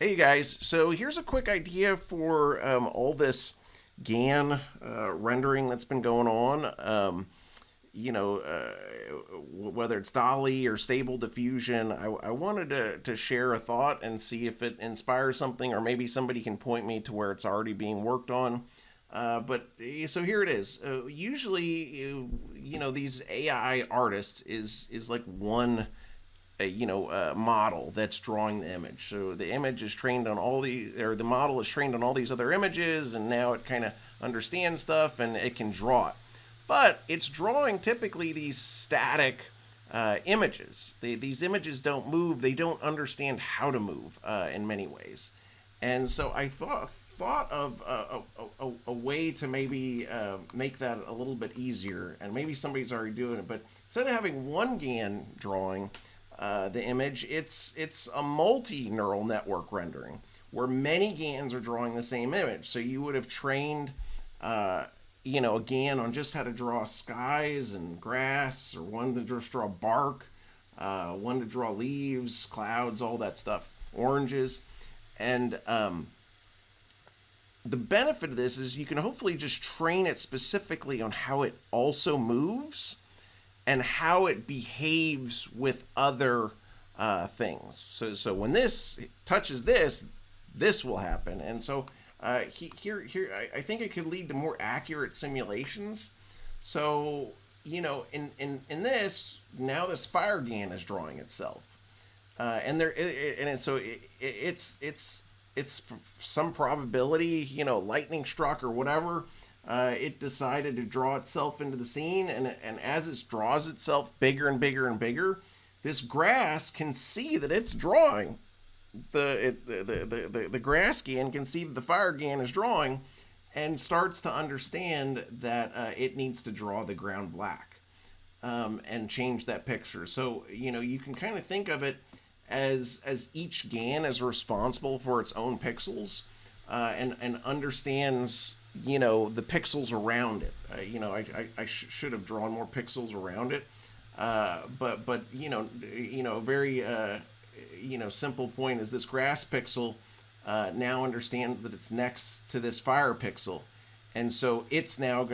Hey guys, so here's a quick idea for all this GAN rendering that's been going on. Whether it's Dolly or Stable Diffusion, I wanted to share a thought and see if it inspires something, or maybe somebody can point me to where it's already being worked on. So here it is. Usually, these AI artists is like one model that's drawing the image. So the image is trained on the model is trained on all these other images, and now it kind of understands stuff and it can draw it. But it's drawing typically these static images. These images don't move. They don't understand how to move in many ways. And so I thought of a way to maybe make that a little bit easier, and maybe somebody's already doing it. But instead of having one GAN drawing the image, it's a multi-neural network rendering where many GANs are drawing the same image. So you would have trained, a GAN on just how to draw skies and grass, or one to just draw bark, one to draw leaves, clouds, all that stuff, oranges, and the benefit of this is you can hopefully just train it specifically on how it also moves and how it behaves with other things. So when this touches this, this will happen. And so here, I think it could lead to more accurate simulations. So in this now, this fire GAN is drawing itself, it's some probability, lightning struck or whatever. It decided to draw itself into the scene, and as it draws itself bigger and bigger and bigger, this grass can see that it's drawing. The grass GAN can see that the fire GAN is drawing, and starts to understand that it needs to draw the ground black, and change that picture. So you can kind of think of it as each GAN is responsible for its own pixels, and understands the pixels around it. I should have drawn more pixels around it, but very simple point is this grass pixel now understands that it's next to this fire pixel, and so it's now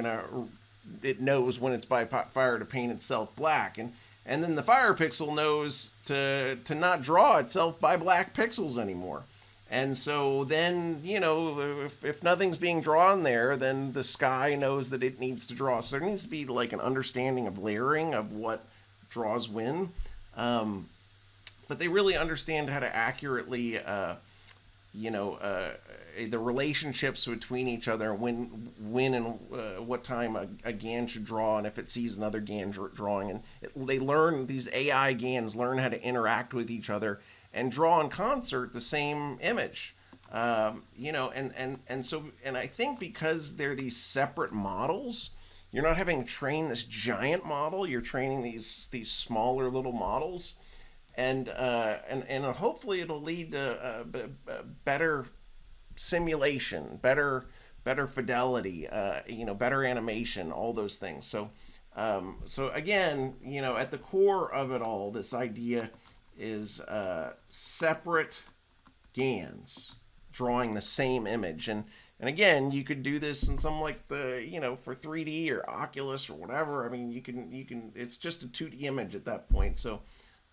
it knows when it's by fire to paint itself black, and then the fire pixel knows to not draw itself by black pixels anymore. And so then, if nothing's being drawn there, then the sky knows that it needs to draw. So there needs to be like an understanding of layering of what draws when. But they really understand how to accurately, the relationships between each other, when and what time a GAN should draw, and if it sees another GAN drawing. And these AI GANs learn how to interact with each other and draw in concert the same image. And I think because they're these separate models, you're not having to train this giant model. You're training these smaller little models, and hopefully it'll lead to better simulation, better fidelity, better animation, all those things. So again, at the core of it all, this idea is separate GANs drawing the same image. And again, you could do this in some like for 3D or Oculus or whatever. I mean, you can it's just a 2D image at that point. So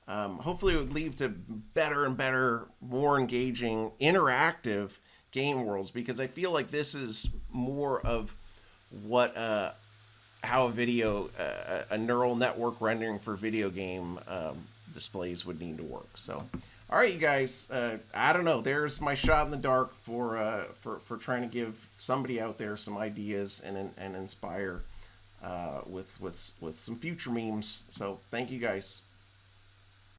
hopefully it would lead to better and better, more engaging, interactive game worlds, because I feel like this is more of what how a neural network rendering for video game displays would need to work. So, all right, you guys. I don't know. There's my shot in the dark for trying to give somebody out there some ideas and inspire with some future memes. So, thank you guys.